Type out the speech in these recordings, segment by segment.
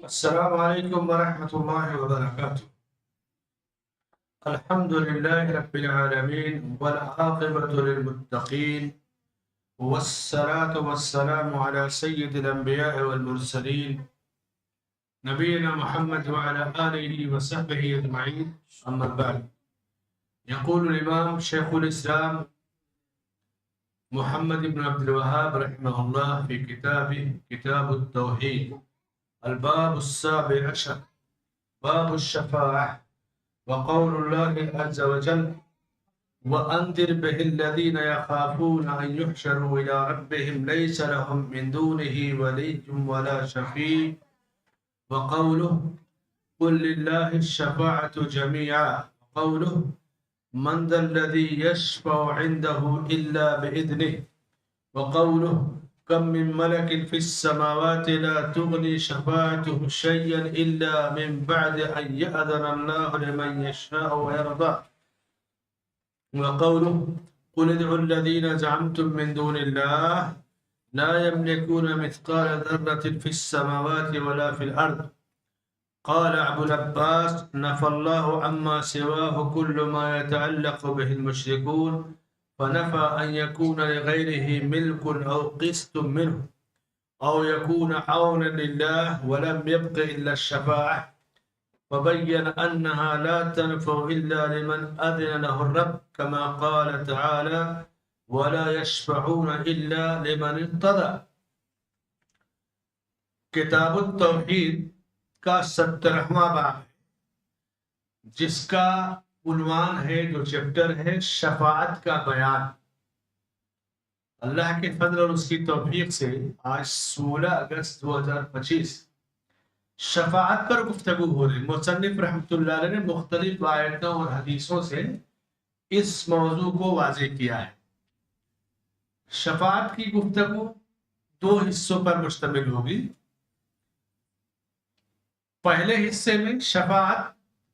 السلام علیکم ورحمۃ اللہ وبرکاتہ۔ الحمد للہ رب العالمین والعاقبۃ للمتقین والصلاة والسلام علی سید الانبیاء والمرسلین نبینا محمد وعلی آلہ وصحبہ اجمعین، اما بعد۔ یقول الامام شیخ الاسلام محمد بن عبد الوهاب رحمہ اللہ فی کتاب التوحید الباب السابع عشر باب الشفاعة، وقول الله عز وجل وأنذر به الذين يخافون أن يحشروا إلى ربهم ليس لهم من دونه ولي ولا شفيع، وقوله قل لله الشفاعة جميعا، وقوله من ذا الذي يشفع عنده إلا بإذنه، وقوله كم من ملك في السماوات لا تغني شفاعتهم شيئا إلا من بعد أن يأذن الله لمن يشاء ويرضى، وقوله قل ادعوا الذين زعمتم من دون الله لا يملكون مثقال ذرة في السماوات ولا في الأرض، قال أبو العباس نفى الله عما سواه كل ما يتعلق به المشركون، فنفى أن يكون لغيره ملك أو قسط منه أو يكون عونا لله، ولم يبق إلا الشفاعة، وبين أنها لا تنفع إلا لمن أذن له الرب، كما قال تعالى ولا يشفعون إلا لمن ارتضى۔ کتاب التوحید کا 17واں باب ہے، جس کا عنوان ہے، جو چیپٹر ہے، شفاعت کا بیان۔ اللہ کے فضل اور اس کی توفیق سے آج 16 اگست 2025 شفاعت پر گفتگو ہو رہی۔ مصنف رحمۃ اللہ علیہ نے مختلف آیتوں اور حدیثوں سے اس موضوع کو واضح کیا ہے۔ شفاعت کی گفتگو 2 حصوں پر مشتمل ہوگی۔ پہلے حصے میں شفاعت،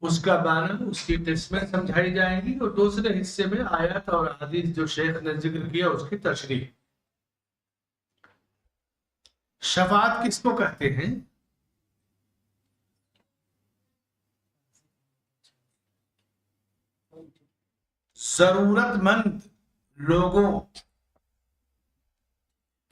اس کا معنی، اس کی قسمیں سمجھائی جائیں گی، اور دوسرے حصے میں آیات اور حدیث جو شیخ نے ذکر کیا اس کی تشریح۔ شفاعت کس کو کہتے ہیں؟ ضرورت مند لوگوں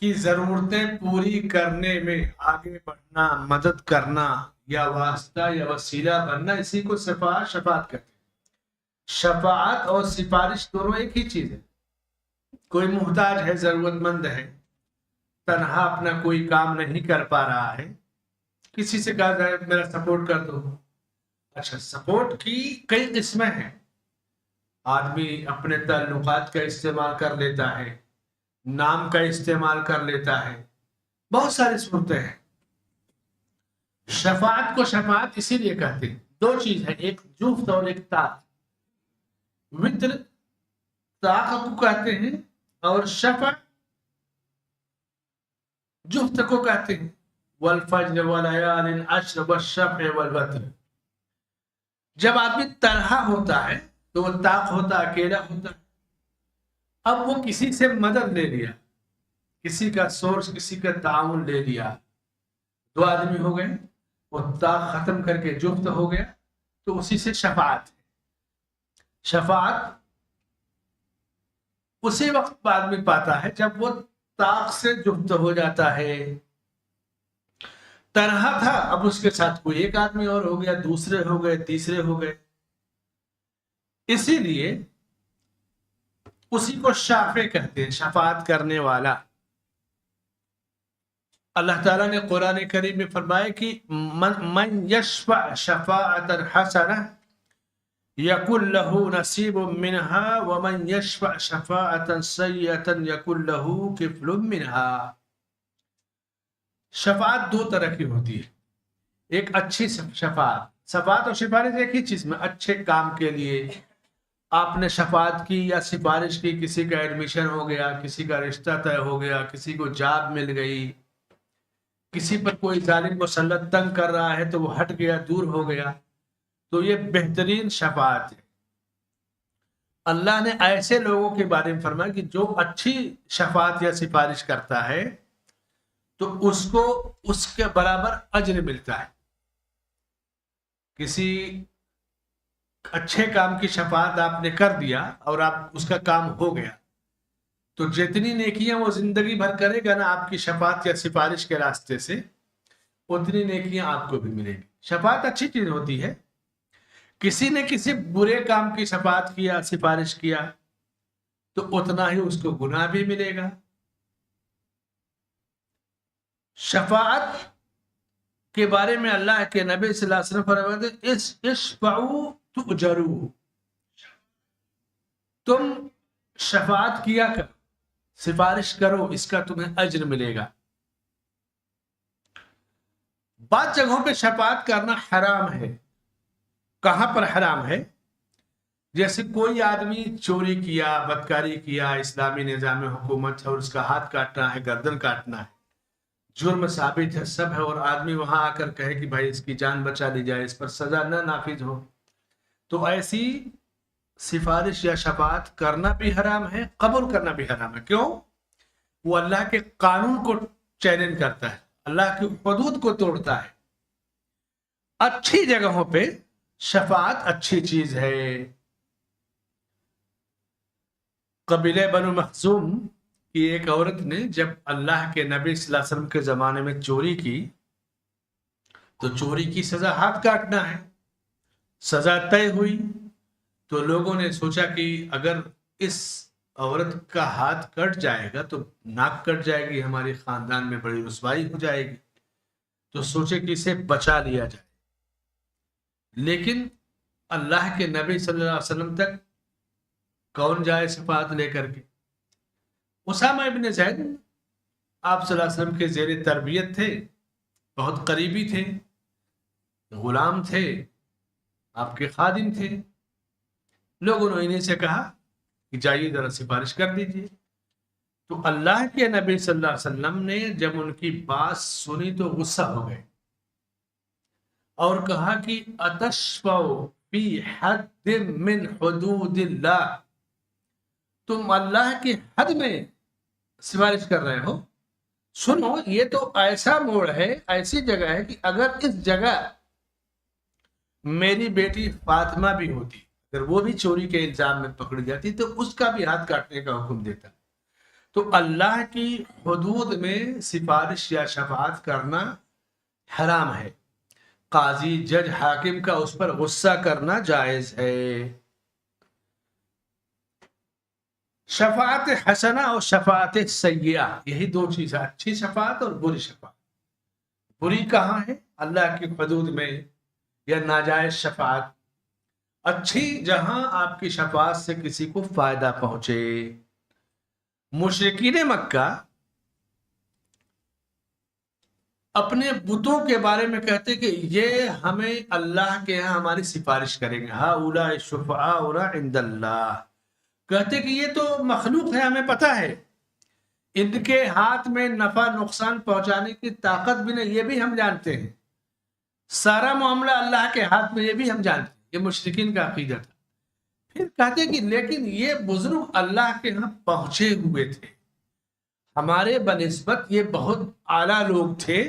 کی ضرورتیں پوری کرنے میں آگے بڑھنا، مدد کرنا، یا واسطہ یا وسیلہ بننا، اسی کو شفاعت کہتے ہیں۔ شفاعت اور سفارش دونوں ایک ہی چیز ہے۔ کوئی محتاج ہے، ضرورت مند ہے، تنہا اپنا کوئی کام نہیں کر پا رہا ہے، کسی سے کہا جائے میرا سپورٹ کر دو۔ اچھا، سپورٹ کی کئی قسمیں ہیں۔ آدمی اپنے تعلقات کا استعمال کر لیتا ہے، نام کا استعمال کر لیتا ہے، بہت ساری صورتیں ہیں۔ شفاعت کو شفاعت اسی لیے کہتے ہیں، 2 چیز ہے، ایک جفت اور ایک طاق۔ وطر طاق کو کہتے ہیں، اور شفع جفت کو کہتے ہیں۔ والفجر وليال عشر والشفع والوتر۔ جب آدمی تنہا ہوتا ہے تو وہ طاق ہوتا، اکیلا ہوتا ہے۔ اب وہ کسی سے مدد لے لیا، کسی کا سورس، کسی کا تعاون لے لیا، 2 آدمی ہو گئے، وہ طاق ختم کر کے جفت ہو گیا، تو اسی سے شفاعت ہے۔ شفاعت اسی وقت آدمی پاتا ہے جب وہ طاق سے جفت ہو جاتا ہے۔ تنہا تھا، اب اس کے ساتھ کوئی ایک آدمی اور ہو گیا، دوسرے ہو گئے، تیسرے ہو گئے۔ اسی لیے اسی کو شافع کہتے ہیں، شفاعت کرنے والا۔ اللہ تعالیٰ نے قرآن کریم میں فرمایا کہ من یشفع شفاعۃ حسنہ یکن لہ نصیب منہا ومن یشفع شفاعۃ سیئۃ یکن لہ کفل منہا۔ شفاعت 2 طرح کی ہوتی ہے۔ ایک اچھی شفاعت اور سفارش ایک ہی چیز میں، اچھے کام کے لیے آپ نے شفاعت کی یا سفارش کی، کسی کا ایڈمیشن ہو گیا، کسی کا رشتہ طے ہو گیا، کسی کو جاب مل گئی، کسی پر کوئی ظالم مسلط تنگ کر رہا ہے تو وہ ہٹ گیا، دور ہو گیا، تو یہ بہترین شفاعت ہے۔ اللہ نے ایسے لوگوں کے بارے میں فرمایا کہ جو اچھی شفاعت یا سفارش کرتا ہے تو اس کو اس کے برابر اجر ملتا ہے. کسی اچھے کام کی شفاعت آپ نے کر دیا اور آپ اس کا کام ہو گیا تو جتنی نیکیاں وہ زندگی بھر کرے گا نا آپ کی شفاعت یا سفارش کے راستے سے, اتنی نیکیاں آپ کو بھی ملیں گی. شفاعت اچھی چیز ہوتی ہے. کسی نے کسی برے کام کی شفاعت کیا, سفارش کیا تو اتنا ہی اس کو گناہ بھی ملے گا. شفاعت کے بارے میں اللہ کے نبی صلی اللہ علیہ وسلم فرماتے ہیں اشفعوا تؤجروا, تم شفاعت کیا کر, سفارش کرو, اس کا تمہیں اجر ملے گا. بعض جگہوں پہ شفاعت کرنا حرام ہے. کہاں پر حرام ہے؟ جیسے کوئی آدمی چوری کیا, بدکاری کیا, اسلامی نظام حکومت ہے اور اس کا ہاتھ کاٹنا ہے, گردن کاٹنا ہے, جرم ثابت ہے, سب ہے, اور آدمی وہاں آ کر کہے کہ بھائی اس کی جان بچا لی جائے, اس پر سزا نہ نافذ ہو, تو ایسی سفارش یا شفاعت کرنا بھی حرام ہے, قبول کرنا بھی حرام ہے. کیوں؟ وہ اللہ کے قانون کو چیلنج کرتا ہے, اللہ کی حدود کو توڑتا ہے. اچھی جگہوں پہ شفاعت اچھی چیز ہے. قبیلہ بنو مخزوم کی ایک عورت نے جب اللہ کے نبی صلی اللہ علیہ وسلم کے زمانے میں چوری کی تو چوری کی سزا ہاتھ کاٹنا ہے. سزا طے ہوئی تو لوگوں نے سوچا کہ اگر اس عورت کا ہاتھ کٹ جائے گا تو ناک کٹ جائے گی, ہمارے خاندان میں بڑی رسوائی ہو جائے گی, تو سوچے کہ اسے بچا لیا جائے. لیکن اللہ کے نبی صلی اللہ علیہ وسلم تک کون جائے شفاعت لے کر کے؟ اسامہ ابن زید آپ صلی اللہ علیہ وسلم کے زیر تربیت تھے, بہت قریبی تھے, غلام تھے, آپ کے خادم تھے. لوگوں نے انہیں سے کہا کہ جائیے ذرا سفارش کر دیجیے. تو اللہ کے نبی صلی اللہ علیہ وسلم نے جب ان کی بات سنی تو غصہ ہو گئے اور کہا کہ اتشفع فی حد من حدود اللہ, تم اللہ کی حد میں سفارش کر رہے ہو. سنو, یہ تو ایسا موڑ ہے, ایسی جگہ ہے کہ اگر اس جگہ میری بیٹی فاطمہ بھی ہوتی, اگر وہ بھی چوری کے الزام میں پکڑی جاتی تو اس کا بھی ہاتھ کاٹنے کا حکم دیتا. تو اللہ کی حدود میں سفارش یا شفاعت کرنا حرام ہے. قاضی, جج, حاکم کا اس پر غصہ کرنا جائز ہے. شفاعت حسنہ اور شفاعت سیئہ, یہی دو چیزیں, اچھی شفاعت اور بری شفاعت. بری کہاں ہے؟ اللہ کی حدود میں یا ناجائز شفاعت. اچھی جہاں آپ کی شفاعت سے کسی کو فائدہ پہنچے. مشرکین مکہ اپنے بتوں کے بارے میں کہتے کہ یہ ہمیں اللہ کے ہاں ہماری سفارش کریں گے. ہؤلاء شفعاؤنا عند اللہ, کہتے کہ یہ تو مخلوق ہے, ہمیں پتہ ہے, ان کے ہاتھ میں نفع نقصان پہنچانے کی طاقت بھی نہیں, یہ بھی ہم جانتے ہیں. سارا معاملہ اللہ کے ہاتھ میں, یہ بھی ہم جانتے ہیں. یہ مشرکین کا عقیدہ تھا. پھر کہتے کہ لیکن یہ بزرگ اللہ کے ہاں پہنچے ہوئے تھے, ہمارے بنسبت یہ بہت اعلیٰ لوگ تھے,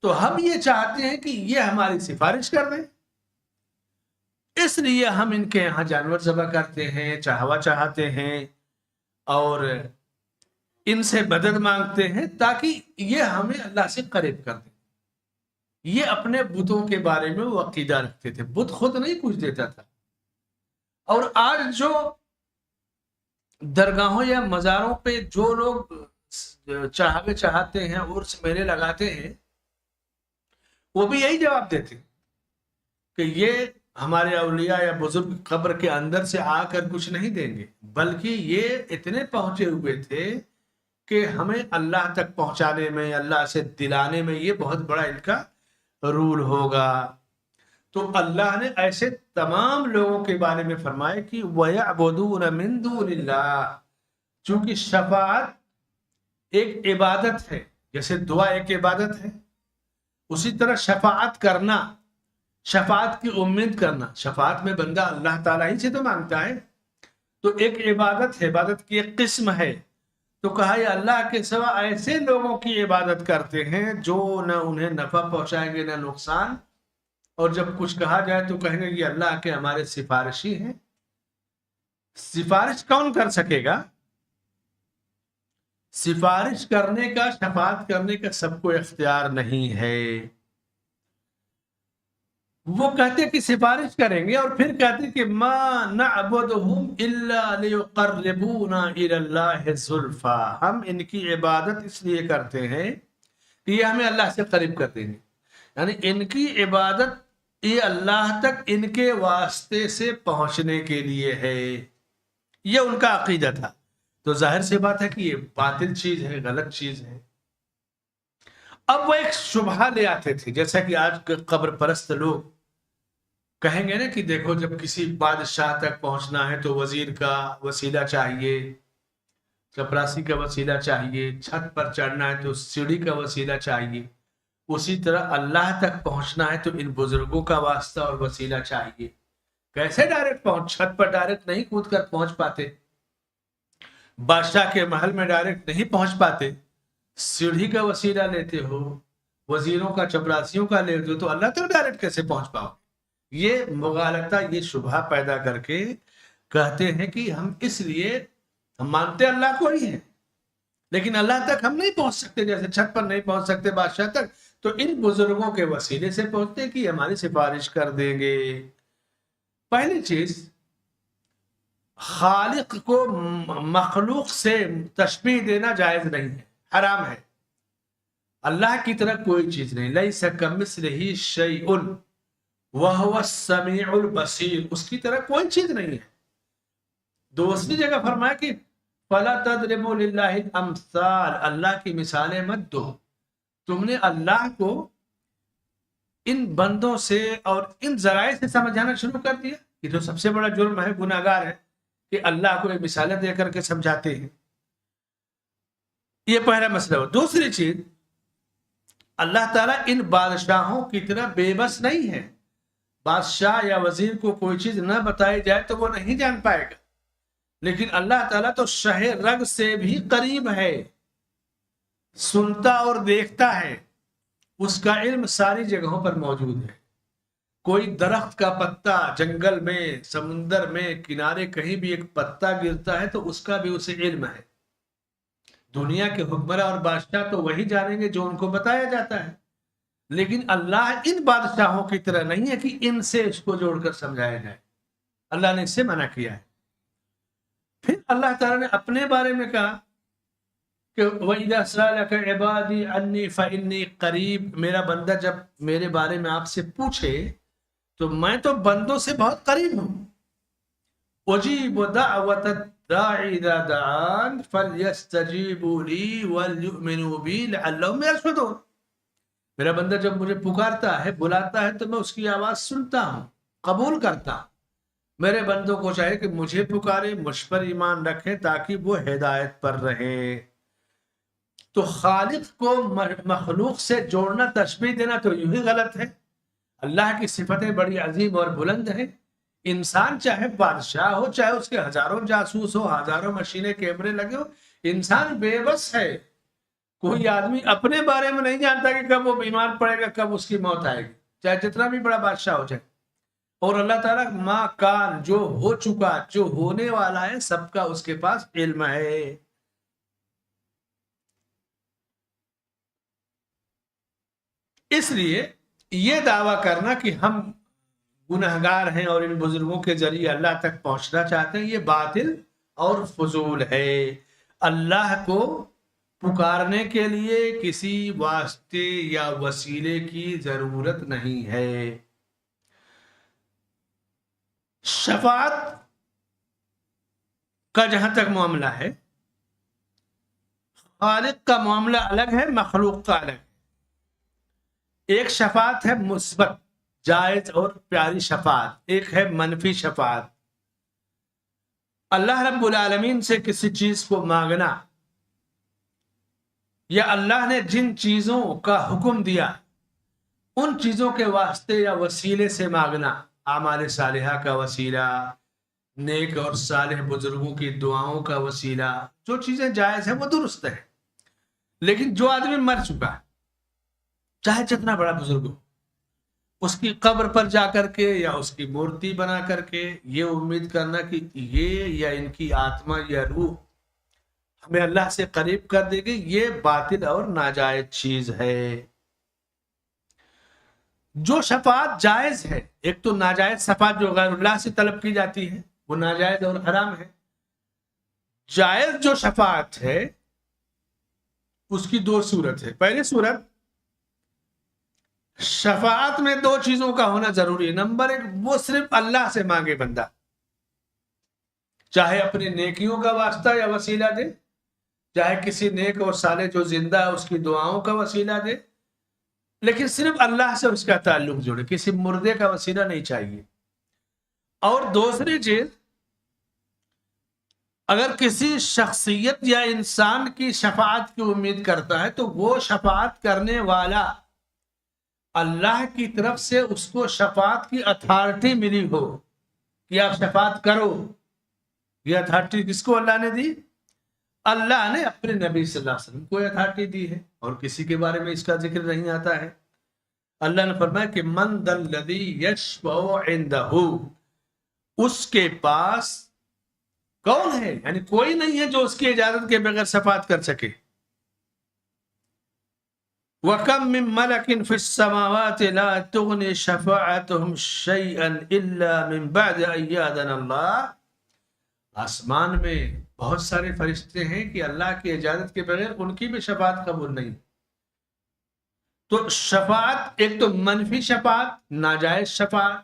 تو ہم یہ چاہتے ہیں کہ یہ ہماری سفارش کر دیں, اس لیے ہم ان کے یہاں جانور ذبح کرتے ہیں, چاہوا چاہتے ہیں اور ان سے مدد مانگتے ہیں تاکہ یہ ہمیں اللہ سے قریب کر دیں. یہ اپنے بتوں کے بارے میں وہ عقیدہ رکھتے تھے. بت خود نہیں کچھ دیتا تھا. اور آج جو درگاہوں یا مزاروں پہ جو لوگ چاہوے چاہتے ہیں, عرس میلے لگاتے ہیں, وہ بھی یہی جواب دیتے کہ یہ ہمارے اولیاء یا بزرگ قبر کے اندر سے آ کر کچھ نہیں دیں گے, بلکہ یہ اتنے پہنچے ہوئے تھے کہ ہمیں اللہ تک پہنچانے میں, اللہ سے دلانے میں یہ بہت بڑا ان کا رول ہوگا. تو اللہ نے ایسے تمام لوگوں کے بارے میں فرمایا کہ وَيَعْبُدُونَ مِن دُونِ اللَّهِ, چونکہ شفاعت ایک عبادت ہے, جیسے دعا ایک عبادت ہے, اسی طرح شفاعت کرنا, شفاعت کی امید کرنا. شفاعت میں بندہ اللہ تعالیٰ ہی سے تو مانگتا ہے, تو ایک عبادت ہے, عبادت کی ایک قسم ہے. تو کہا یہ اللہ کے سوا ایسے لوگوں کی عبادت کرتے ہیں جو نہ انہیں نفع پہنچائیں گے نہ نقصان، اور جب کچھ کہا جائے تو کہیں گے یہ اللہ کے ہمارے سفارشی ہیں۔ سفارش کون کر سکے گا؟ سفارش کرنے کا، شفاعت کرنے کا سب کو اختیار نہیں ہے۔ وہ کہتے کہ سفارش کریں گے، اور پھر کہتے کہ ما نعبدہم الا لیقربونا الی اللہ زلفا، ہم ان کی عبادت اس لیے کرتے ہیں کہ یہ ہمیں اللہ سے قریب کر دیں گے، یعنی ان کی عبادت یہ اللہ تک ان کے واسطے سے پہنچنے کے لیے ہے، یہ ان کا عقیدہ تھا۔ تو ظاہر سی بات ہے کہ یہ باطل چیز ہے، غلط چیز ہے۔ اب وہ ایک شبہہ لے آتے تھے، جیسا کہ آج کے قبر پرست لوگ کہیں گے نا کہ دیکھو جب کسی بادشاہ تک پہنچنا ہے تو وزیر کا وسیلہ چاہیے، چپراسی کا وسیلہ چاہیے، چھت پر چڑھنا ہے تو سیڑھی کا وسیلہ چاہیے، اسی طرح اللہ تک پہنچنا ہے تو ان بزرگوں کا واسطہ اور وسیلہ چاہیے۔ کیسے ڈائریکٹ چھت پر ڈائریکٹ نہیں کود کر پہنچ پاتے، بادشاہ کے محل میں ڈائریکٹ نہیں پہنچ پاتے، سیڑھی کا وسیلہ لیتے ہو، وزیروں کا چپراسیوں کا لیتے ہو، تو اللہ تک ڈائریکٹ کیسے پہنچ پاؤ؟ یہ مغالطہ، یہ شبہہ پیدا کر کے کہتے ہیں کہ ہم اس لیے ہم مانتے اللہ کو ہی ہے، لیکن اللہ تک ہم نہیں پہنچ سکتے، جیسے چھت پر نہیں پہنچ سکتے بادشاہ تک، تو ان بزرگوں کے وسیلے سے پہنچتے کہ ہماری سفارش کر دیں گے۔ پہلی چیز، خالق کو مخلوق سے تشبیہ دینا جائز نہیں ہے، حرام ہے۔ اللہ کی طرح کوئی چیز نہیں، لیس کمثلہ شیء وہو السمیع البصیر، اس کی طرح کوئی چیز نہیں ہے۔ دوسری جگہ فرمایا کہ فلا تضربوا للہ الامثال، اللہ کی مثالیں مت دو۔ تم نے اللہ کو ان بندوں سے اور ان ذرائع سے سمجھانا شروع کر دیا، یہ تو سب سے بڑا جرم ہے، گناہ گار ہے کہ اللہ کو مثالیں دے کر کے سمجھاتے ہیں۔ یہ پہلا مسئلہ ہو۔ دوسری چیز، اللہ تعالیٰ ان بادشاہوں کی طرح بے بس نہیں ہے۔ بادشاہ یا وزیر کو کوئی چیز نہ بتائی جائے تو وہ نہیں جان پائے گا، لیکن اللہ تعالیٰ تو شہ رگ سے بھی قریب ہے، سنتا اور دیکھتا ہے، اس کا علم ساری جگہوں پر موجود ہے۔ کوئی درخت کا پتا جنگل میں، سمندر میں، کنارے کہیں بھی ایک پتا گرتا ہے تو اس کا بھی اسے علم ہے۔ دنیا کے حکمراں اور بادشاہ تو وہی جانیں گے جو ان کو بتایا جاتا ہے، لیکن اللہ ان بادشاہوں کی طرح نہیں ہے کہ ان سے اس کو جوڑ کر سمجھایا جائے، اللہ نے اس سے منع کیا ہے۔ پھر اللہ تعالیٰ نے اپنے بارے میں کہا کہ وَإِذَا سَأَلَكَ عِبَادِي عَنِّي فَإِنِّي قَرِيب، میرا بندہ جب میرے بارے میں آپ سے پوچھے تو میں تو بندوں سے بہت قریب ہوں۔ أُجِيبُ دَعْوَةَ الدَّاعِ إِذَا دَعَانِ فَلْيَسْتَجِيبُوا لِي وَلْيُؤْمِنُوا بِي لَعَلَّهُمْ يَرْشُدُونَ، میرا بندہ جب مجھے پکارتا ہے، بلاتا ہے تو میں اس کی آواز سنتا ہوں، قبول کرتا ہوں۔ میرے بندوں کو چاہیے کہ مجھے پکارے، مجھ پر ایمان رکھیں تاکہ وہ ہدایت پر رہے۔ تو خالق کو مخلوق سے جوڑنا، تشبیہ دینا تو یوں ہی غلط ہے۔ اللہ کی صفتیں بڑی عظیم اور بلند ہیں۔ انسان چاہے بادشاہ ہو، چاہے اس کے ہزاروں جاسوس ہو، ہزاروں مشینیں کیمرے لگے ہو، انسان بے بس ہے۔ کوئی آدمی اپنے بارے میں نہیں جانتا کہ کب وہ بیمار پڑے گا، کب اس کی موت آئے گی، چاہے جتنا بھی بڑا بادشاہ ہو جائے۔ اور اللہ تعالیٰ ما کان، جو ہو چکا، جو ہونے والا ہے، سب کا اس کے پاس علم ہے۔ اس لیے یہ دعویٰ کرنا کہ ہم گنہگار ہیں اور ان بزرگوں کے ذریعے اللہ تک پہنچنا چاہتے ہیں، یہ باطل اور فضول ہے۔ اللہ کو پکارنے کے لیے کسی واسطے یا وسیلے کی ضرورت نہیں ہے۔ شفاعت کا جہاں تک معاملہ ہے، خالق کا معاملہ الگ ہے، مخلوق کا الگ ہے۔ ایک شفاعت ہے مثبت، جائز اور پیاری شفاعت، ایک ہے منفی شفاعت۔ اللہ رب العالمین سے کسی چیز کو مانگنا، یا اللہ نے جن چیزوں کا حکم دیا ان چیزوں کے واسطے یا وسیلے سے مانگنا، اعمال صالحہ کا وسیلہ، نیک اور صالح بزرگوں کی دعاؤں کا وسیلہ، جو چیزیں جائز ہیں وہ درست ہے. لیکن جو آدمی مر چکا ہے، چاہے جتنا بڑا بزرگ ہو، اس کی قبر پر جا کر کے یا اس کی مورتی بنا کر کے یہ امید کرنا کہ یہ یا ان کی آتما یا روح ہمیں اللہ سے قریب کر دے گی، یہ باطل اور ناجائز چیز ہے. جو شفاعت جائز ہے، ایک تو ناجائز شفاعت جو غیر اللہ سے طلب کی جاتی ہے وہ ناجائز اور حرام ہے. جائز جو شفاعت ہے اس کی دو صورت ہے. پہلی صورت، شفاعت میں دو چیزوں کا ہونا ضروری ہے. نمبر ایک، وہ صرف اللہ سے مانگے بندہ، چاہے اپنی نیکیوں کا واسطہ یا وسیلہ دے، چاہے کسی نیک اور صالح جو زندہ ہے اس کی دعاؤں کا وسیلہ دے، لیکن صرف اللہ سے اس کا تعلق جوڑے، کسی مردے کا وسیلہ نہیں چاہیے. اور دوسری چیز، اگر کسی شخصیت یا انسان کی شفاعت کی امید کرتا ہے تو وہ شفاعت کرنے والا اللہ کی طرف سے اس کو شفاعت کی اتھارٹی ملی ہو کہ آپ شفاعت کرو. یہ اتھارٹی کس کو اللہ نے دی؟ اللہ نے اپنے نبی صلی اللہ علیہ وسلم کو اتھارٹی دی ہے، اور کسی کے بارے میں اس کا ذکر نہیں آتا ہے. اللہ نے فرمایا کہ من ذا الذی یشفع عندہ، اس کے پاس کون ہے، یعنی کوئی نہیں ہے جو اس کی اجازت کے بغیر شفاعت کر سکے. وَكَم مِّن مَلَكٍ فِي السَّمَاوَاتِ لَا تُغْنِ شَفَاعَتُهُمْ شَيْئًا إِلَّا مِن بَعْدِ أَن يَأْذَنَ اللَّهُ. آسمان میں بہت سارے فرشتے ہیں کہ اللہ کی اجازت کے بغیر ان کی بھی شفاعت قبول نہیں. تو شفاعت ایک تو منفی شفاعت، ناجائز شفاعت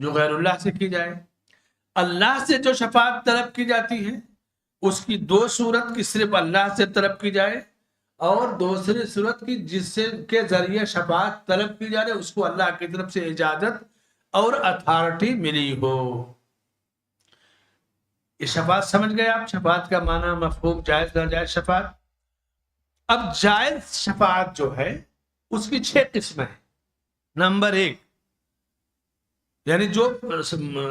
جو غیر اللہ سے کی جائے. اللہ سے جو شفاعت طلب کی جاتی ہے اس کی دو صورت، کی صرف اللہ سے طلب کی جائے، اور دوسری صورت کی جس سے کے ذریعے شفاعت طلب کی جائے اس کو اللہ کی طرف سے اجازت اور اتھارٹی ملی ہو. یہ شفاعت سمجھ گئے آپ؟ شفاعت کا معنی، مفہوم، جائز ناجائز شفاعت. اب جائز شفاعت جو ہے اس کی 6 قسمیں ہیں. نمبر 1، یعنی جو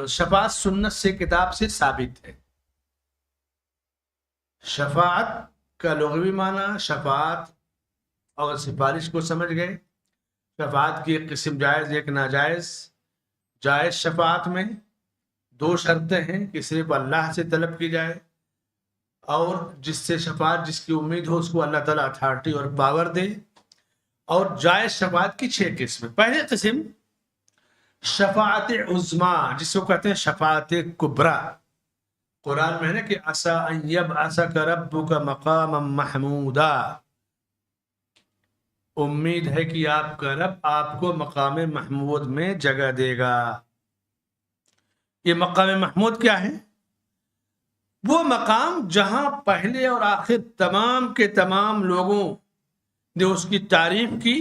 شفاعت سنت سے، کتاب سے ثابت ہے. شفاعت کا لغوی معنی شفاعت اور سفارش کو سمجھ گئے. شفاعت کی ایک قسم جائز، ایک ناجائز. جائز شفاعت میں 2 شرطیں ہیں کہ صرف اللہ سے طلب کی جائے، اور جس سے شفاعت جس کی امید ہو اس کو اللہ تعالیٰ اتھارٹی اور پاور دے. اور جائز شفاعت کی 6 قسمیں. پہلی قسم شفاعت عظمیٰ، جس کو کہتے ہیں شفاعت کبریٰ. قرآن میں ہے نا کہ عسیٰ ان یبعثک ربک مقاما محمودا، امید ہے کہ آپ کا رب آپ کو مقام محمود میں جگہ دے گا. یہ مقام محمود کیا ہے؟ وہ مقام جہاں پہلے اور آخر تمام کے تمام لوگوں نے اس کی تعریف کی،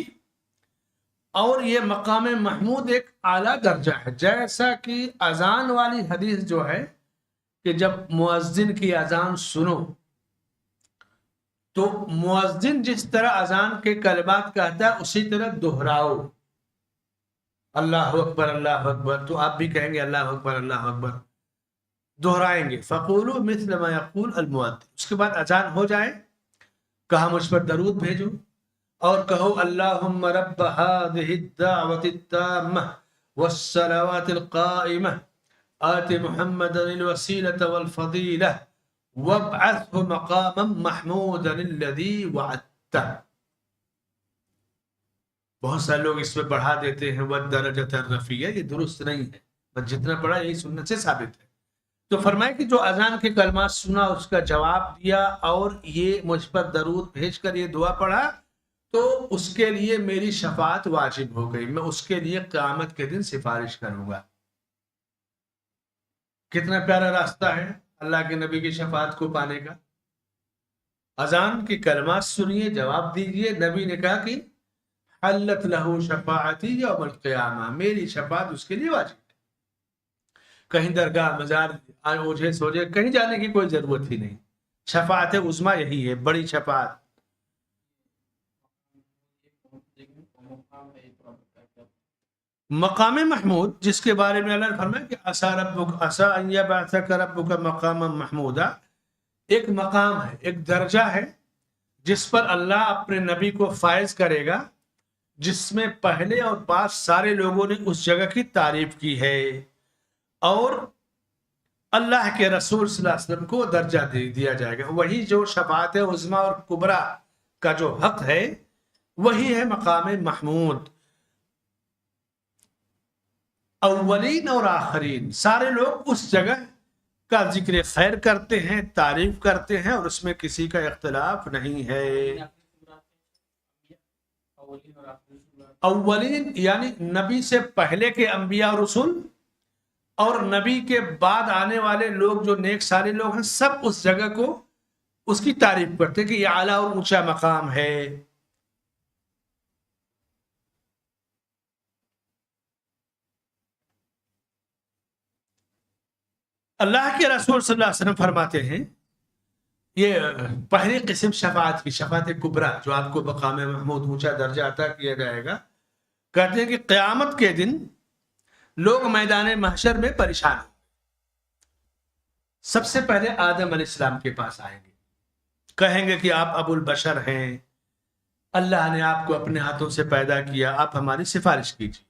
اور یہ مقام محمود ایک اعلیٰ درجہ ہے. جیسا کہ اذان والی حدیث جو ہے کہ جب مؤذن کی اذان سنو تو مؤذن جس طرح اذان کے کلمات کہتا ہے اسی طرح دہراؤ، اللہ اکبر اللہ اکبر، تو آپ بھی کہیں گے اللہ اکبر اللہ اکبر، دہرائیں گے. فقولوا مثل ما یقول المؤذن. اس کے بعد اذان ہو جائے، کہا مجھ پر درود بھیجو، اور کہو اللہم رب هذه الدعوة التامة والصلوات القائمة آت محمدا الوسيلة والفضيلة وابعثه مقاما محمودا الذي وعدته. بہت سارے لوگ اس میں بڑھا دیتے ہیں والدرجة الرفیع، یہ درست نہیں ہے، بس جتنا پڑھا یہی سنت سے ثابت ہے. تو فرمائے کہ جو اذان کے کلمات سنا اس کا جواب دیا اور یہ مجھ پر درود بھیج کر یہ دعا پڑھا تو اس کے لیے میری شفاعت واجب ہو گئی، میں اس کے لیے قیامت کے دن سفارش کروں گا. کتنا پیارا راستہ ہے اللہ کے نبی کی شفاعت کو پانے کا. اذان کی کلمات سنیے، جواب دیجئے. نبی نے کہا کہ حلت لہ شفاعتی یوم القیامہ، میری شفاعت اس کے لیے واجب ہے. کہیں درگاہ مزار اوجھے سوجے کہیں جانے کی کوئی ضرورت ہی نہیں. شفاعت عظمیٰ یہی ہے، بڑی شفاعت. مقام محمود جس کے بارے میں اللہ نے فرمایا کہ عسیٰ ربک عسیٰ ان یبعثک ربک مقاما محمودا، ایک مقام ہے، ایک درجہ ہے جس پر اللہ اپنے نبی کو فائز کرے گا، جس میں پہلے اور بعد سارے لوگوں نے اس جگہ کی تعریف کی ہے، اور اللہ کے رسول صلی اللہ علیہ وسلم کو درجہ دیا جائے گا۔ وہی جو شفاعت عظمیٰ اور کبریٰ کا جو حق ہے وہی ہے مقام محمود۔ اولین اور آخرین سارے لوگ اس جگہ کا ذکر خیر کرتے ہیں، تعریف کرتے ہیں، اور اس میں کسی کا اختلاف نہیں ہے۔ اولین یعنی نبی سے پہلے کے انبیاء اور رسول، اور نبی کے بعد آنے والے لوگ جو نیک سارے لوگ ہیں، سب اس جگہ کو اس کی تعریف کرتے ہیں کہ یہ اعلیٰ اور اونچا مقام ہے۔ اللہ کے رسول صلی اللہ علیہ وسلم فرماتے ہیں، یہ پہلی قسم شفاعت کی، شفاعت کبریٰ جو آپ کو مقام محمود اونچا درجہ عطا کیا جائے گا، کہتے ہیں کہ قیامت کے دن لوگ میدان محشر میں پریشان ہوں، سب سے پہلے آدم علیہ السلام کے پاس آئیں گے، کہیں گے کہ آپ ابو البشر ہیں، اللہ نے آپ کو اپنے ہاتھوں سے پیدا کیا، آپ ہماری سفارش کیجیے۔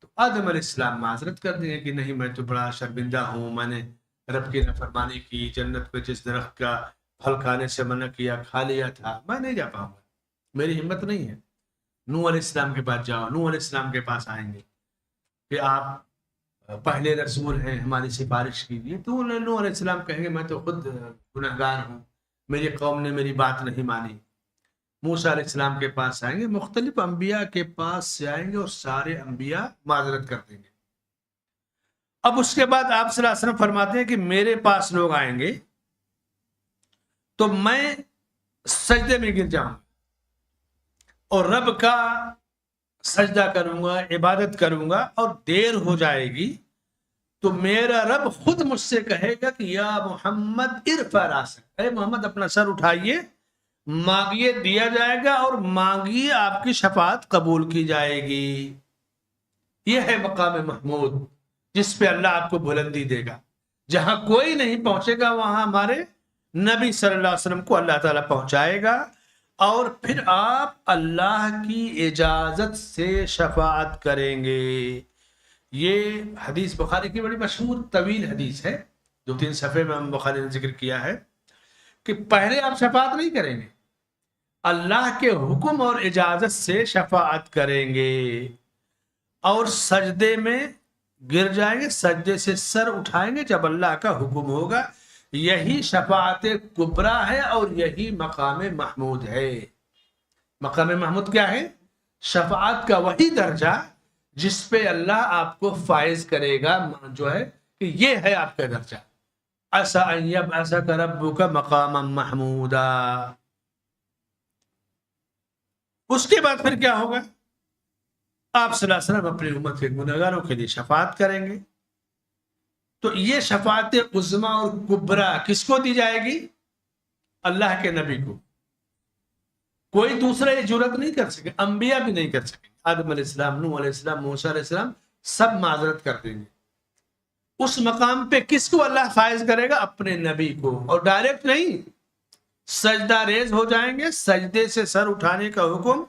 تو آدم علیہ السلام معذرت کر دیں گے کہ نہیں، میں تو بڑا شرمندہ ہوں، میں نے رب کی نافرمانی کی، جنت میں جس درخت کا پھل کھانے سے منع کیا کھا لیا تھا، میں نہیں جا پاؤں گا، میری ہمت نہیں ہے۔ نوح علیہ السلام کے پاس جاؤ، نوح علیہ السلام کے پاس آئیں گے کہ آپ پہلے رسول ہیں، ہماری سفارش کیجیے۔ تو نوح علیہ السلام کہیں گے میں تو خود گنہگار ہوں، میری قوم نے میری بات نہیں مانی۔ موسیٰ علیہ السلام کے پاس آئیں گے، مختلف انبیاء کے پاس سے آئیں گے، اور سارے انبیاء معذرت کر دیں گے۔ اب اس کے بعد آپ صلی اللہ علیہ وسلم فرماتے ہیں کہ میرے پاس لوگ آئیں گے تو میں سجدے میں گر جاؤں اور رب کا سجدہ کروں گا، عبادت کروں گا، اور دیر ہو جائے گی تو میرا رب خود مجھ سے کہے گا کہ یا محمد ارفع راسک، اے محمد اپنا سر اٹھائیے، مانگیے دیا جائے گا، اور مانگیے آپ کی شفاعت قبول کی جائے گی۔ یہ ہے مقام محمود جس پہ اللہ آپ کو بلندی دے گا، جہاں کوئی نہیں پہنچے گا وہاں ہمارے نبی صلی اللہ علیہ وسلم کو اللہ تعالیٰ پہنچائے گا، اور پھر آپ اللہ کی اجازت سے شفاعت کریں گے۔ یہ حدیث بخاری کی بڑی مشہور طویل حدیث ہے، 2-3 صفحے میں ہم بخاری نے ذکر کیا ہے کہ پہلے آپ شفاعت نہیں کریں گے، اللہ کے حکم اور اجازت سے شفاعت کریں گے، اور سجدے میں گر جائیں گے، سجدے سے سر اٹھائیں گے جب اللہ کا حکم ہوگا۔ یہی شفاعت کبریٰ ہے، اور یہی مقام محمود ہے۔ مقام محمود کیا ہے؟ شفاعت کا وہی درجہ جس پہ اللہ آپ کو فائز کرے گا، جو ہے کہ یہ ہے آپ کا درجہ، عسیٰ ان یبعثک ربک مقاما محمودا۔ اس کے بعد پھر کیا ہوگا؟ آپ صلی اللہ علیہ وسلم اپنی امت کے گنہگاروں کے لیے شفاعت کریں گے۔ تو یہ شفاعت عظمیٰ اور کبریٰ کس کو دی جائے گی؟ اللہ کے نبی کو۔ کوئی دوسرا یہ جرات نہیں کر سکے، انبیاء بھی نہیں کر سکے۔ آدم علیہ السلام، نوح علیہ السلام، موسیٰ علیہ السلام سب معذرت کر دیں گے۔ اس مقام پہ کس کو اللہ فائز کرے گا؟ اپنے نبی کو، اور ڈائریکٹ نہیں، سجدہ ریز ہو جائیں گے، سجدے سے سر اٹھانے کا حکم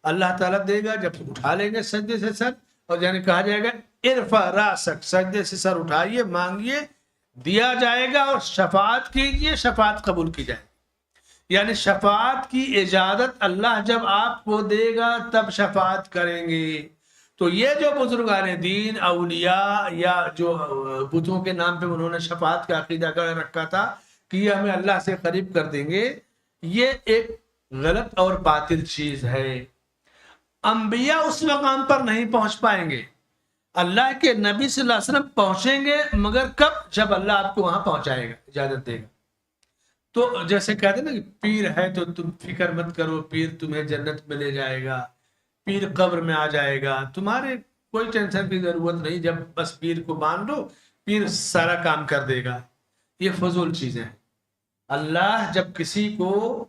اللہ تعالیٰ دے گا۔ جب اٹھا لیں گے سجدے سے سر، اور یعنی کہا جائے گا ارفع راسک، سجدے سے سر اٹھائیے، مانگیے دیا جائے گا، اور شفاعت کیجیے، شفاعت قبول کی جائے گی۔ یعنی شفاعت کی اجازت اللہ جب آپ کو دے گا تب شفاعت کریں گے۔ تو یہ جو بزرگان دین، اولیاء، یا جو بتوں کے نام پہ انہوں نے شفاعت کا عقیدہ کر رکھا تھا کہ یہ ہمیں اللہ سے قریب کر دیں گے، یہ ایک غلط اور باطل چیز ہے۔ انبیاء اس مقام پر نہیں پہنچ پائیں گے، اللہ کے نبی صلی اللہ علیہ وسلم پہنچیں گے، مگر کب؟ جب اللہ آپ کو وہاں پہنچائے گا، اجازت دے گا۔ تو جیسے کہتے ہیں نا کہ پیر ہے تو تم فکر مت کرو، پیر تمہیں جنت میں لے جائے گا، پیر قبر میں آ جائے گا، تمہارے کوئی ٹینشن کی ضرورت نہیں، جب بس پیر کو مان لو پیر سارا کام کر دے گا۔ یہ فضول چیزیں ہیں۔ اللہ جب کسی کو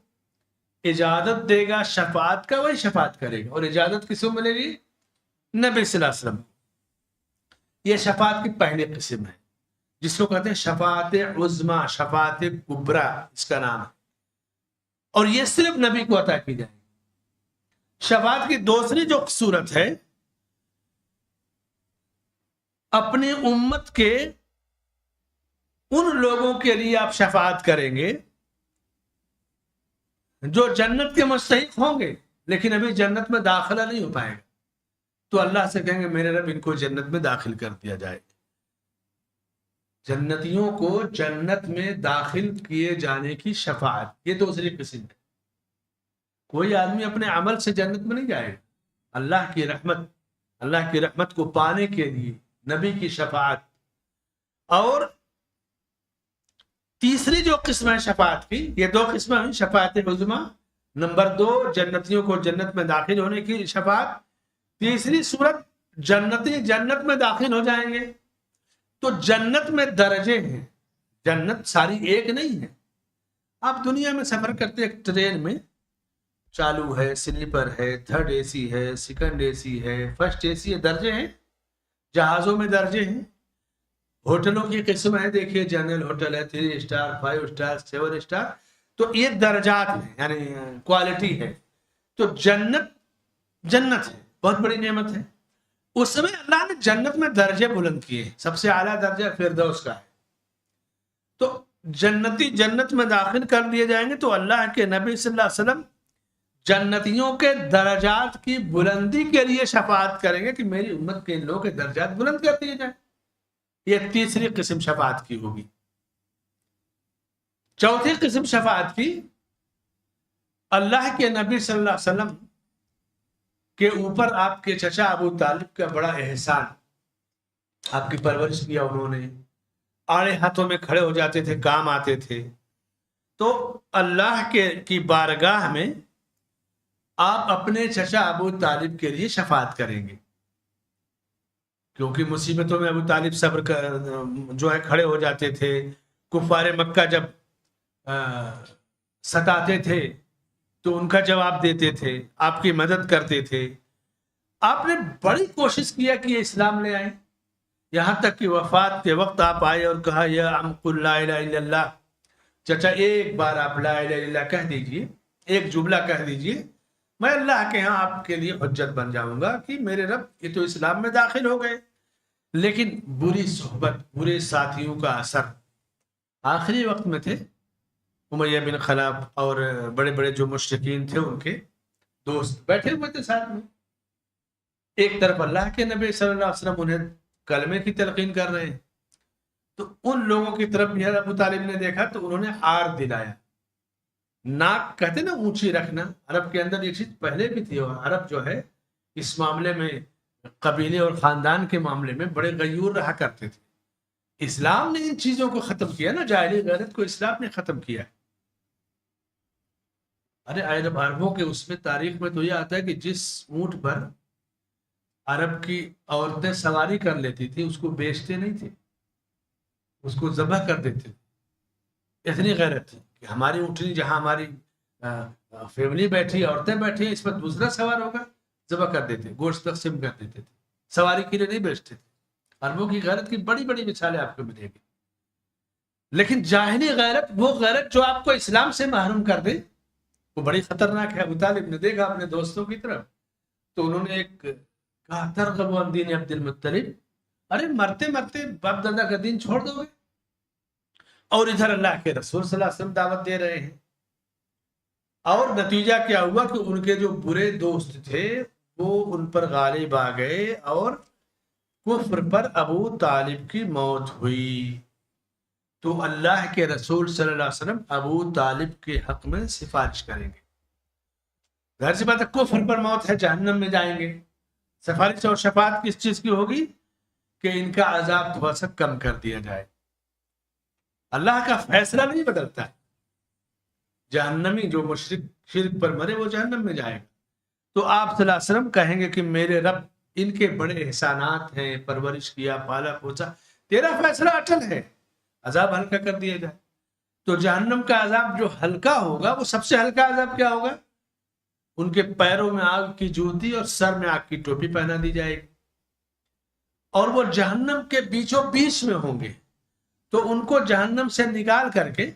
اجازت دے گا شفاعت کا، وہی شفاعت کرے گا، اور اجازت کس کو ملے گی؟ نبی صلی اللہ علیہ وسلم. یہ شفاعت کی پہلی قسم ہے جس کو کہتے ہیں شفاعت عظما، شفاعت کبرا اس کا نام ہے، اور یہ صرف نبی کو عطا کی جائے. شفاعت کی دوسری جو صورت ہے، اپنی امت کے ان لوگوں کے لیے آپ شفاعت کریں گے جو جنت کے مستحق ہوں گے لیکن ابھی جنت میں داخلہ نہیں ہو پائے گا، تو اللہ سے کہیں گے میرے رب ان کو جنت میں داخل کر دیا جائے. جنتیوں کو جنت میں داخل کیے جانے کی شفاعت، یہ دوسری قسم ہے. کوئی آدمی اپنے عمل سے جنت میں نہیں جائے گا، اللہ کی رحمت کو پانے کے لیے نبی کی شفاعت. اور تیسری جو قسم ہے شفاعت کی، یہ دو قسمیں ہیں، شفاعت عظما نمبر 2 جنتیوں کو جنت میں داخل ہونے کی شفاعت. تیسری صورت جنتی جنت میں داخل ہو جائیں گے. تو جنت میں درجے ہیں، جنت ساری ایک نہیں ہے. آپ دنیا میں سفر کرتے ایک ٹرین میں، چالو ہے، سلیپر ہے، تھرڈ اے سی ہے، سیکنڈ اے سی ہے، فرسٹ اے سی ہے، درجے ہیں. جہازوں میں درجے ہیں، ہوٹلوں کی قسم ہے، دیکھیے جنرل ہوٹل ہے، 3 اسٹار، 5 اسٹار، 7 اسٹار. تو یہ درجات ہیں، یعنی کوالٹی ہے. تو جنت ہے، بہت بڑی نعمت ہے. اس میں اللہ نے جنت میں درجے بلند کیے، سب سے اعلیٰ درجہ فردوس کا ہے. تو جنتی جنت میں داخل کر دیے جائیں گے تو اللہ کے نبی صلی اللہ علیہ وسلم جنتیوں کے درجات کی بلندی کے لیے شفاعت کریں گے کہ میری امت کے لوگوں کے درجات بلند کر دیے جائیں. یہ تیسری قسم شفاعت کی ہوگی. چوتھی قسم شفاعت کی، اللہ کے نبی صلی اللہ علیہ وسلم کے اوپر آپ کے چچا ابو طالب کا بڑا احسان، آپ کی پرورش کیا انہوں نے، آڑے ہاتھوں میں کھڑے ہو جاتے تھے، کام آتے تھے. تو اللہ کی بارگاہ میں آپ اپنے چچا ابو طالب کے لیے شفاعت کریں گے، کیونکہ مصیبتوں میں ابو طالب صبر جو ہے کھڑے ہو جاتے تھے. کفار مکہ جب ستاتے تھے تو ان کا جواب دیتے تھے، آپ کی مدد کرتے تھے. آپ نے بڑی کوشش کیا کہ یہ اسلام لے آئیں، یہاں تک کہ وفات کے وقت آپ آئے اور کہا یا عم قل لا الہ الا اللہ، چچا ایک بار آپ لا الہ الا اللہ کہہ دیجئے، ایک جملہ کہہ دیجئے، میں اللہ کے ہاں آپ کے لیے حجت بن جاؤں گا کہ میرے رب یہ تو اسلام میں داخل ہو گئے. لیکن بری صحبت، برے ساتھیوں کا اثر، آخری وقت میں تھے امیہ بن خلف اور بڑے بڑے جو مشرکین تھے ان کے دوست بیٹھے ہوئے تھے ساتھ میں. ایک طرف اللہ کے نبی صلی اللہ علیہ وسلم انہیں کلمے کی تلقین کر رہے ہیں، تو ان لوگوں کی طرف بھی ابو طالب نے دیکھا تو انہوں نے آر دلایا. ناک کہتے نا اونچی رکھنا، عرب کے اندر یہ چیز پہلے بھی تھی، اور عرب جو ہے اس معاملے میں قبیلے اور خاندان کے معاملے میں بڑے غیور رہا کرتے تھے. اسلام نے ان چیزوں کو ختم کیا نا، جاہلی غیرت کو اسلام نے ختم کیا. ارے عربوں کے اس میں تاریخ میں تو یہ آتا ہے کہ جس اونٹ پر عرب کی عورتیں سواری کر لیتی تھی اس کو بیچتے نہیں تھے، اس کو ذبح کر دیتے تھے. اتنی غیرت تھی کہ ہماری اونٹنی جہاں ہماری فیملی بیٹھی، عورتیں بیٹھی ہیں، اس پر دوسرا سوار ہوگا، ذبح کر دیتے، گوشت تقسیم کر دیتے تھے، سواری کے لیے نہیں بیچتے تھے. عربوں کی غیرت کی بڑی بڑی مثالیں آپ کو ملے گی. لیکن جاہلی غیرت، وہ غیرت جو آپ کو اسلام سے محروم کر دے، وہ بڑی خطرناک ہے. ابو طالب نے دیکھا اپنے دوستوں کی طرف تو انہوں نے ایک کہا ترغب عن دین عبد المطلب، ارے مرتے مرتے باپ دادا کا دین چھوڑ دو گے؟ اور ادھر اللہ کے رسول صلی اللہ علیہ وسلم دعوت دے رہے ہیں. اور نتیجہ کیا ہوا کہ ان کے جو برے دوست تھے وہ ان پر غالب آ گئے اور کفر پر ابو طالب کی موت ہوئی. تو اللہ کے رسول صلی اللہ علیہ وسلم ابو طالب کے حق میں سفارش کریں گے. ظاہر سی بات ہے کفر پر موت ہے، جہنم میں جائیں گے. سفارش اور شفاعت کس چیز کی ہوگی؟ کہ ان کا عذاب تھوڑا سا کم کر دیا جائے. اللہ کا فیصلہ نہیں بدلتا ہے. جہنمی جو مشرک شرک پر مرے وہ جہنم میں جائے گا. تو آپ صلی اللہ علیہ وسلم کہیں گے کہ میرے رب ان کے بڑے احسانات ہیں، پرورش کیا، پالا پوچھا، تیرا فیصلہ اٹل ہے، عذاب ہلکا کر دیا جائے. تو جہنم کا عذاب جو ہلکا ہوگا وہ سب سے ہلکا عذاب کیا ہوگا؟ ان کے پیروں میں آگ کی جوتی اور سر میں آگ کی ٹوپی پہنا دی جائے گی، اور وہ جہنم کے بیچوں بیچ میں ہوں گے، تو ان کو جہنم سے نکال کر کے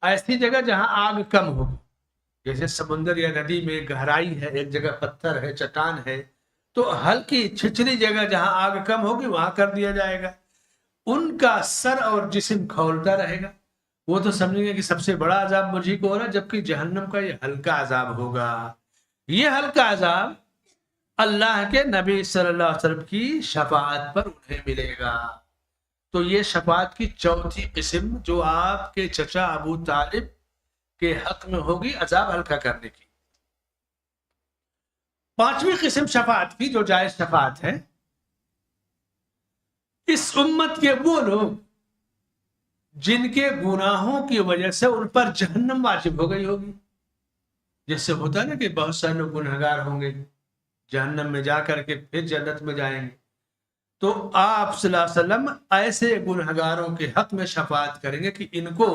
ایسی جگہ جہاں آگ کم ہو، جیسے سمندر یا ندی میں گہرائی ہے، ایک جگہ پتھر ہے، چٹان ہے، تو ہلکی چھچلی جگہ جہاں آگ کم ہوگی وہاں کر دیا جائے گا۔ ان کا سر اور جسم کھولتا رہے گا، وہ تو سمجھیں گے کہ سب سے بڑا عذاب مجھے کو ہو رہا ہے، جبکہ جہنم کا یہ ہلکا عذاب ہوگا۔ یہ ہلکا عذاب اللہ کے نبی صلی اللہ علیہ وسلم کی شفاعت پر انہیں ملے گا۔ تو یہ شفاعت کی چوتھی قسم جو آپ کے چچا ابو طالب کے حق میں ہوگی عذاب ہلکا کرنے کی۔ پانچویں قسم شفاعت کی جو جائز شفاعت ہے، اس امت کے وہ لوگ جن کے گناہوں کی وجہ سے ان پر جہنم واجب ہو گئی ہوگی، جیسے ہوتا ہے نا کہ بہت سارے لوگ گنہگار ہوں گے، جہنم میں جا کر کے پھر جنت میں جائیں گے، تو آپ صلی اللہ علیہ وسلم ایسے گنہگاروں کے حق میں شفاعت کریں گے کہ ان کو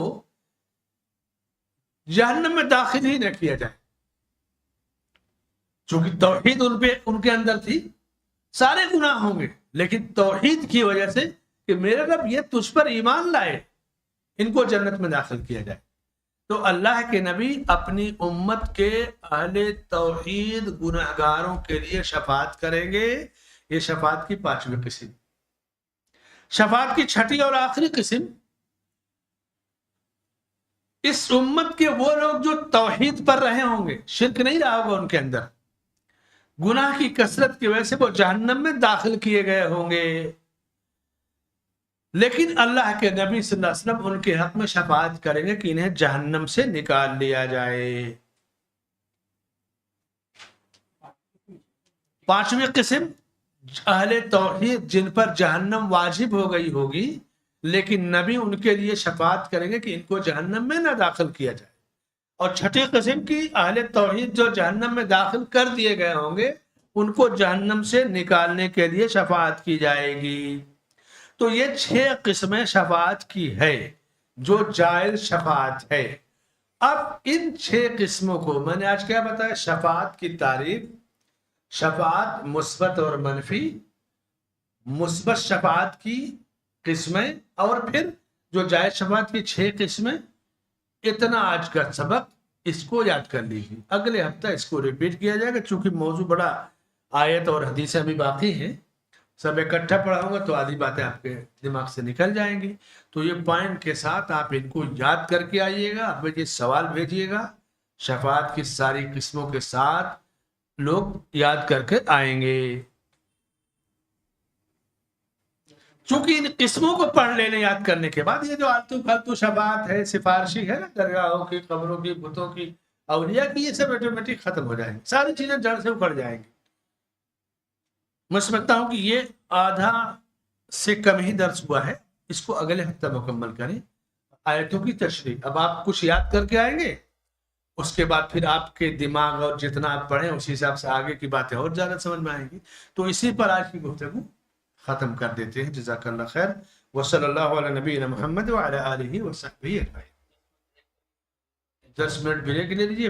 جہنم میں داخل ہی نہ کیا جائے، چونکہ توحید ان کے اندر تھی، سارے گناہ ہوں گے لیکن توحید کی وجہ سے کہ میرا رب یہ تجھ پر ایمان لائے، ان کو جنت میں داخل کیا جائے۔ تو اللہ کے نبی اپنی امت کے اہل توحید گنہگاروں کے لیے شفاعت کریں گے۔ یہ شفاعت کی پانچویں قسم۔ شفاعت کی چھٹی اور آخری قسم، اس امت کے وہ لوگ جو توحید پر رہے ہوں گے، شرک نہیں رہا ہوگا ان کے اندر، گناہ کی کثرت کی وجہ سے وہ جہنم میں داخل کیے گئے ہوں گے، لیکن اللہ کے نبی صلی اللہ علیہ وسلم ان کے حق میں شفاعت کریں گے کہ انہیں جہنم سے نکال لیا جائے۔ پانچویں قسم، اہل توحید جن پر جہنم واجب ہو گئی ہوگی لیکن نبی ان کے لیے شفاعت کریں گے کہ ان کو جہنم میں نہ داخل کیا جائے۔ اور چھٹی قسم کی، اہل توحید جو جہنم میں داخل کر دیے گئے ہوں گے ان کو جہنم سے نکالنے کے لیے شفاعت کی جائے گی۔ تو یہ 6 قسمیں شفاعت کی ہے جو جائز شفاعت ہے۔ اب ان 6 قسموں کو میں نے آج کیا بتایا، شفاعت کی تعریف، شفاعت مثبت اور منفی، مثبت شفاعت کی قسمیں، اور پھر جو جائز شفاعت کی 6 قسمیں۔ اتنا آج کا سبق، اس کو یاد کر لیجیے، اگلے ہفتہ اس کو ریپیٹ کیا جائے گا، چونکہ موضوع بڑا آیت اور حدیثیں بھی باقی ہیں، سب اکٹھا پڑھاؤں گا تو آدھی باتیں آپ کے دماغ سے نکل جائیں گی۔ تو یہ پوائنٹ کے ساتھ آپ ان کو یاد کر کے آئیے گا، آپ مجھے سوال بھیجیے گا، شفاعت کی ساری قسموں کے ساتھ لوگ یاد کر کے آئیں گے۔ چونکہ ان قسموں کو پڑھ لینے یاد کرنے کے بعد یہ جو آلتو پھالتو شفاعت ہے، سفارشی ہے نا، درگاہوں کی، قبروں کی، بتوں کی، اولیاء کی، یہ سب آٹومیٹک ختم ہو جائیں گے، ساری چیزیں جڑ سے اکھڑ جائیں گی۔ میں سمجھتا ہوں کہ یہ آدھا سے کم ہی درس ہوا ہے، اس کو اگلے ہفتہ مکمل کریں۔ آیتوں کی تشریح، اب آپ کچھ یاد کر کے آئیں گے، اس کے بعد پھر آپ کے دماغ اور جتنا آپ پڑھیں اسی حساب سے آگے کی باتیں اور زیادہ سمجھ میں آئیں گی۔ تو اسی پر آج کی گفتگو ختم کر دیتے ہیں۔ جزاک اللہ خیر، وصلی اللہ علی نبینا محمد وعلی آلہ وصحبہ اجمعین۔ 10 منٹ بریک لے لیجیے۔